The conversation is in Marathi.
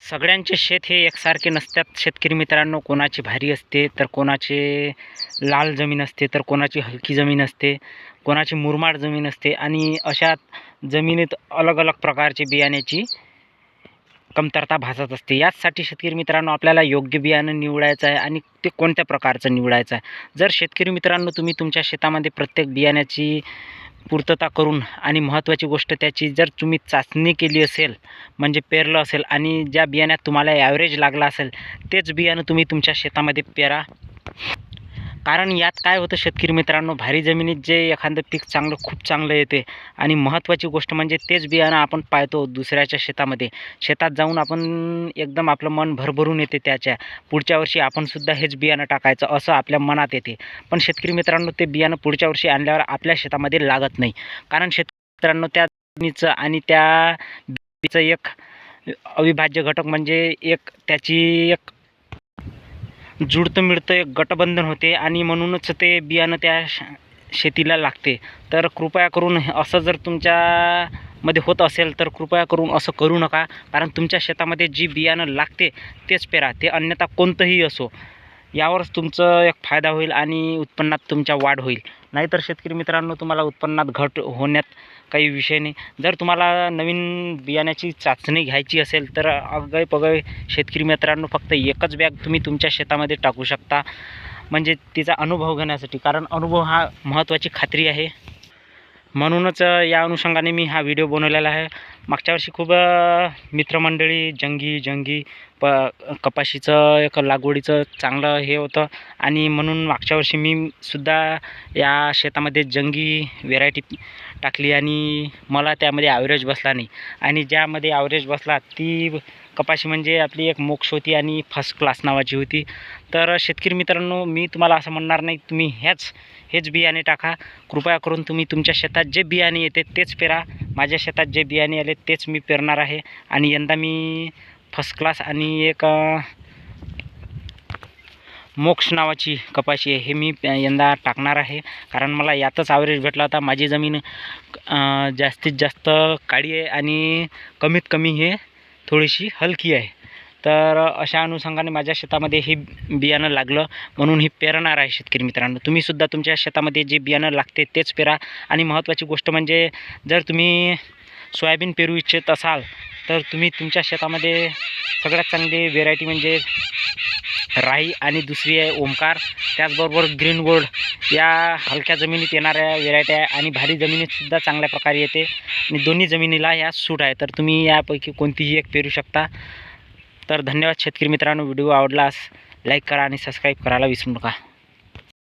सगळ्यांचे शेत हे एकसारखे नसतात शेतकरी मित्रांनो. कोणाची भारी असते तर कोणाचे लाल जमीन असते तर कोणाची हलकी जमीन असते, कोणाची मुरमाड जमीन असते आणि अशा जमिनीत अलग अलग प्रकारचे बियाण्याची कमतरता भासत असते. याचसाठी शेतकरी मित्रांनो आपल्याला योग्य बियाणं निवडायचं आहे आणि ते कोणत्या प्रकारचं निवडायचं आहे. जर शेतकरी मित्रांनो तुम्ही तुमच्या शेतामध्ये प्रत्येक बियाण्याची पूर्तता करून आणि महत्त्वाची गोष्ट त्याची जर तुम्ही चाचणी केली असेल, म्हणजे पेरलं असेल आणि ज्या बियाण्यात तुम्हाला ॲव्हरेज लागला असेल तेच बियाणं तुम्ही तुमच्या शेतामध्ये पेरा. कारण यात काय होतं शेतकरी मित्रांनो, भारी जमिनीत जे एखादं पीक खूप चांगलं येते आणि महत्त्वाची गोष्ट म्हणजे तेच बियाणं आपण पाहतो दुसऱ्याच्या शेतात जाऊन आपण एकदम आपलं मन भरभरून येते. त्याच्या पुढच्या वर्षी आपणसुद्धा हेच बियाणं टाकायचं असं आपल्या मनात येते. पण शेतकरी मित्रांनो ते बियाणं पुढच्या वर्षी आणल्यावर आपल्या शेतामध्ये लागत नाही. कारण शेतकरी मित्रांनो त्या जमिनीचं आणि त्या बीचं एक अविभाज्य घटक म्हणजे एक त्याची एक जुळतं मिळतं एक गटबंधन होते आणि म्हणूनच ते बियाणं त्या शेतीला लागते. तर कृपया करून असं जर तुमच्यामध्ये होत असेल तर कृपया करून असं करू नका. कारण तुमच्या शेतामध्ये जी बियाणं लागते तेच पेरा, ते अन्यथा कोणतंही असो. यावरच तुमचं एक फायदा होईल आणि उत्पन्नात तुमच्या वाढ होईल. नाहीतर शेतकरी मित्रांनो तुम्हाला उत्पन्नात घट होण्यात काही विषय नाही. जर तुम्हाला नवीन बियाण्याची चाचणी घ्यायची असेल तर अगय शेतकरी मित्रांनो फक्त एकच बॅग तुम्ही तुमच्या शेतामध्ये टाकू शकता, म्हणजे तिचा अनुभव घेण्यासाठी. कारण अनुभव हा महत्त्वाची खात्री आहे. म्हणूनच या अनुषंगाने मी हा व्हिडिओ बनवलेला आहे. मागच्या वर्षी खूप मित्रमंडळी जंगी कपाशीचं एक लागवडीचं चांगलं हे होतं आणि म्हणून मागच्या वर्षी मी सुद्धा या शेतामध्ये जंगी व्हेरायटी टाकली आणि मला त्यामध्ये ॲव्हरेज बसला नाही. आणि ज्यामध्ये ॲव्हरेज बसला ती कपाशी म्हणजे आपली एक मोक्ष होती आणि फर्स्ट क्लास नावाची होती. तर शेतकरी मित्रांनो मी तुम्हाला असं म्हणणार नाही तुम्ही हेच बियाणे टाका. कृपया करून तुम्ही तुमच्या शेतात जे बियाणे येते तेच पेरा. माझ्या शेतात जे बियाणे आले तेच मी पेरणार आहे आणि यंदा मी फर्स्ट क्लास आणि एक मोक्ष नावाची कपाशी आहे हे मी यंदा टाकणार आहे. कारण मला यातच ॲव्हरेज भेटला होता. माझी जमीन जास्तीत जास्त काळी आहे आणि कमीत कमी हे थोडीशी हलकी आहे. तर अशा अनुषंगाने माझ्या शेतामध्ये हे बियाणं लागलं म्हणून हे पेरणार आहे. शेतकरी मित्रांनो तुम्हीसुद्धा तुमच्या शेतामध्ये जे बियाणं लागते तेच पेरा. आणि महत्त्वाची गोष्ट म्हणजे जर तुम्ही सोयाबीन पेरू इच्छित असाल तर तुम्ही तुमच्या शेतामध्ये सगळ्यात चांगली व्हेरायटी म्हणजे राई आणि दुसरी आहे ओमकार. त्याचबरोबर ग्रीन गोल्ड या हलक्या जमिनीत येणाऱ्या व्हेरायटी आहे आणि भारी जमिनीतसुद्धा चांगल्या प्रकारे येते आणि दोन्ही जमिनीला या सूट आहे. तर तुम्ही यापैकी कोणतीही एक पेरू शकता. तर धन्यवाद शेतकरी मित्रांनो. व्हिडिओ आवडल्यास लाईक करा आणि सबस्क्राईब करायला विसरू नका.